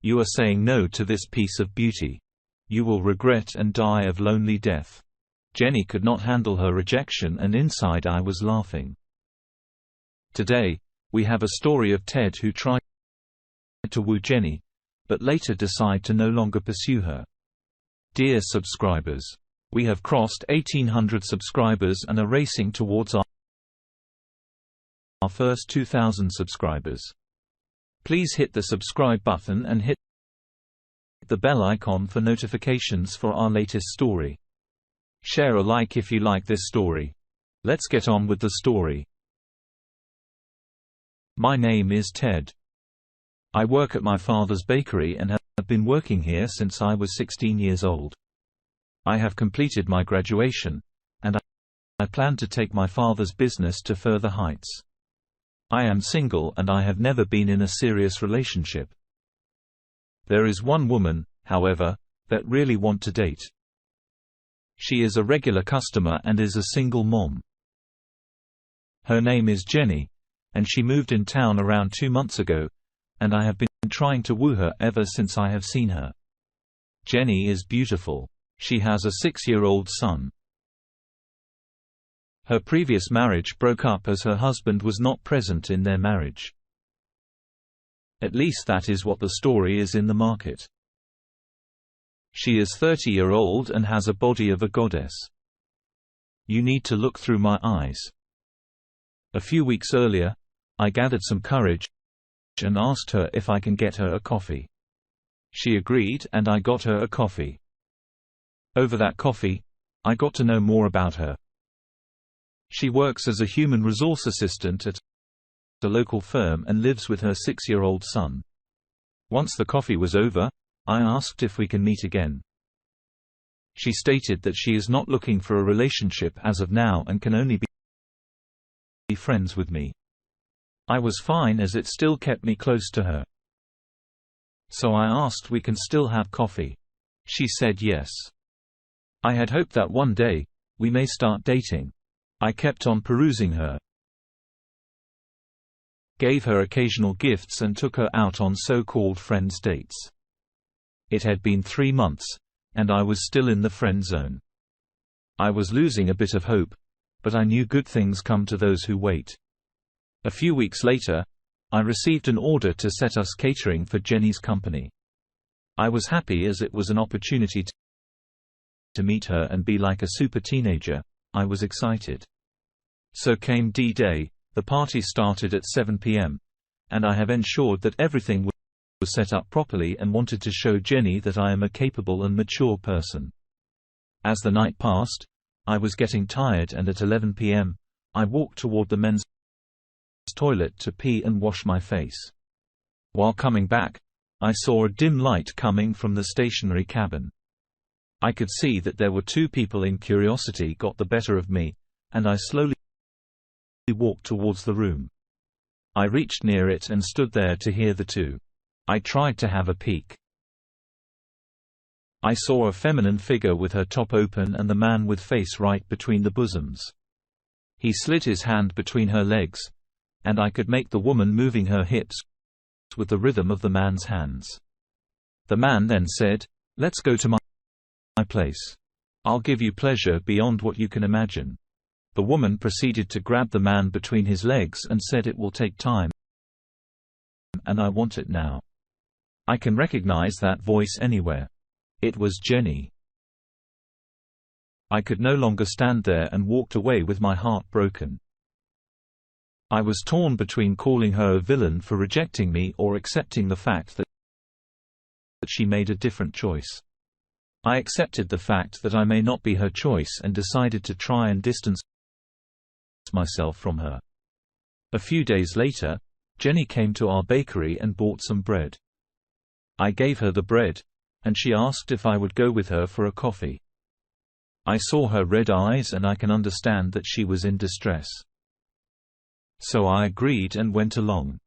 You are saying no to this piece of beauty. You will regret and die of lonely death." Jenny could not handle her rejection, and inside I was laughing. Today, we have a story of Ted who tried to woo Jenny, but later decide to no longer pursue her. Dear subscribers, we have crossed 1,800 subscribers and are racing towards our first 2,000 subscribers. Please hit the subscribe button and hit the bell icon for notifications for our latest story. Share a like if you like this story. Let's get on with the story. My name is Ted. I work at my father's bakery and have been working here since I was 16 years old. I have completed my graduation, and I plan to take my father's business to further heights. I am single and I have never been in a serious relationship. There is one woman, however, that really want to date. She is a regular customer and is a single mom. Her name is Jenny, and she moved in town around 2 months ago, and I have been trying to woo her ever since I have seen her. Jenny is beautiful. She has a 6-year-old son. Her previous marriage broke up as her husband was not present in their marriage. At least that is what the story is in the market. She is 30-year-old and has a body of a goddess. You need to look through my eyes. A few weeks earlier, I gathered some courage and asked her if I can get her a coffee. She agreed and I got her a coffee. Over that coffee, I got to know more about her. She works as a human resource assistant at a local firm and lives with her 6-year-old son. Once the coffee was over, I asked if we can meet again. She stated that she is not looking for a relationship as of now and can only be friends with me. I was fine as it still kept me close to her. So I asked we can still have coffee. She said yes. I had hoped that one day, we may start dating. I kept on perusing her, gave her occasional gifts and took her out on so-called friends dates. It had been 3 months, and I was still in the friend zone. I was losing a bit of hope, but I knew good things come to those who wait. A few weeks later, I received an order to set us catering for Jenny's company. I was happy as it was an opportunity to meet her and be like a super teenager. I was excited. So came D-Day. The party started at 7 p.m., and I have ensured that everything was set up properly and wanted to show Jenny that I am a capable and mature person. As the night passed, I was getting tired and at 11 p.m., I walked toward the men's toilet to pee and wash my face. While coming back, I saw a dim light coming from the stationary cabin. I could see that there were 2 people in curiosity got the better of me, and I slowly walked towards the room. I reached near it and stood there to hear the 2. I tried to have a peek. I saw a feminine figure with her top open and the man with face right between the bosoms. He slid his hand between her legs, and I could make the woman moving her hips with the rhythm of the man's hands. The man then said, "Let's go to my place. I'll give you pleasure beyond what you can imagine." The woman proceeded to grab the man between his legs and said, "It will take time, and I want it now." I can recognize that voice anywhere. It was Jenny. I could no longer stand there and walked away with my heart broken. I was torn between calling her a villain for rejecting me or accepting the fact that she made a different choice. I accepted the fact that I may not be her choice and decided to try and distance myself from her. A few days later, Jenny came to our bakery and bought some bread. I gave her the bread, and she asked if I would go with her for a coffee. I saw her red eyes and I can understand that she was in distress. So I agreed and went along.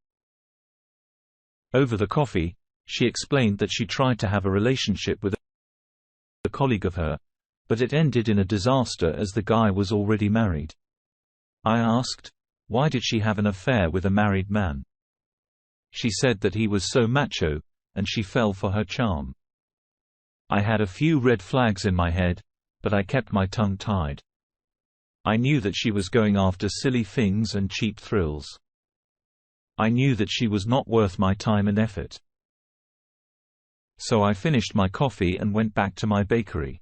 Over the coffee, she explained that she tried to have a relationship with a colleague of her, but it ended in a disaster as the guy was already married. I asked, why did she have an affair with a married man? She said that he was so macho, and she fell for her charm. I had a few red flags in my head, but I kept my tongue tied. I knew that she was going after silly things and cheap thrills. I knew that she was not worth my time and effort. So I finished my coffee and went back to my bakery.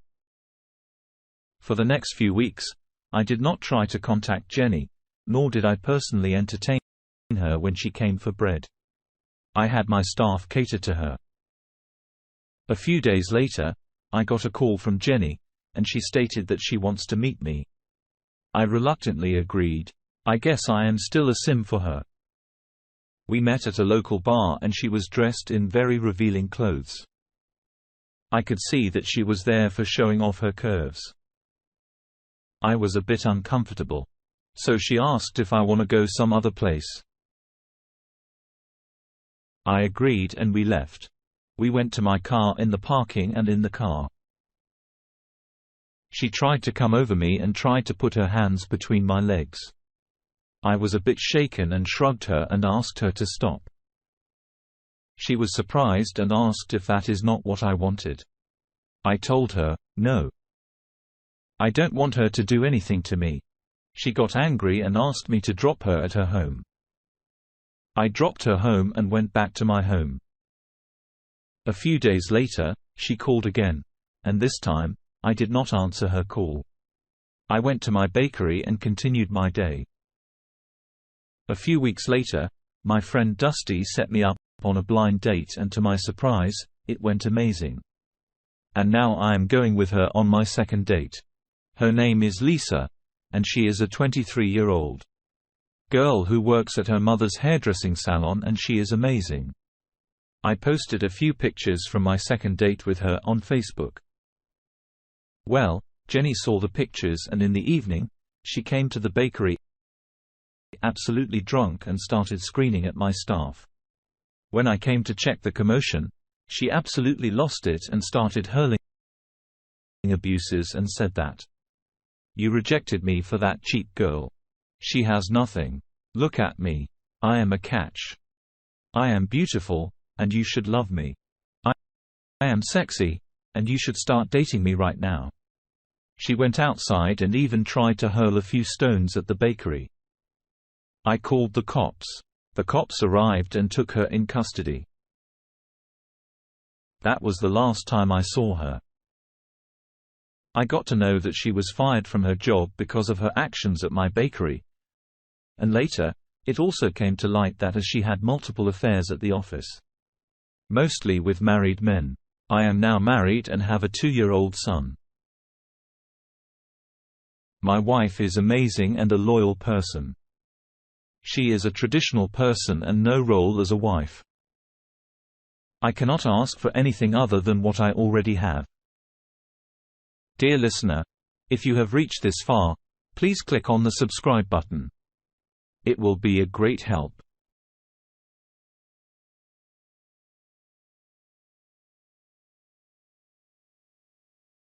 For the next few weeks, I did not try to contact Jenny, nor did I personally entertain her when she came for bread. I had my staff cater to her. A few days later, I got a call from Jenny, and she stated that she wants to meet me. I reluctantly agreed. I guess I am still a sim for her. We met at a local bar and she was dressed in very revealing clothes. I could see that she was there for showing off her curves. I was a bit uncomfortable. So she asked if I want to go some other place. I agreed and we left. We went to my car in the parking and in the car. She tried to come over me and tried to put her hands between my legs. I was a bit shaken and shrugged her and asked her to stop. She was surprised and asked if that is not what I wanted. I told her, no. I don't want her to do anything to me. She got angry and asked me to drop her at her home. I dropped her home and went back to my home. A few days later, she called again, and this time, I did not answer her call. I went to my bakery and continued my day. A few weeks later, my friend Dusty set me up on a blind date and to my surprise, it went amazing. And now I am going with her on my second date. Her name is Lisa, and she is a 23-year-old girl who works at her mother's hairdressing salon, and she is amazing. I posted a few pictures from my second date with her on Facebook. Well, Jenny saw the pictures and in the evening, she came to the bakery absolutely drunk and started screaming at my staff. When I came to check the commotion, she absolutely lost it and started hurling abuses and said that, "You rejected me for that cheap girl. She has nothing. Look at me. I am a catch. I am beautiful, and you should love me. I am sexy, and you should start dating me right now." She went outside and even tried to hurl a few stones at the bakery. I called the cops. The cops arrived and took her in custody. That was the last time I saw her. I got to know that she was fired from her job because of her actions at my bakery. And later, it also came to light that she had multiple affairs at the office. Mostly with married men. I am now married and have a 2-year-old son. My wife is amazing and a loyal person. She is a traditional person and no role as a wife. I cannot ask for anything other than what I already have. Dear listener, if you have reached this far, please click on the subscribe button. It will be a great help.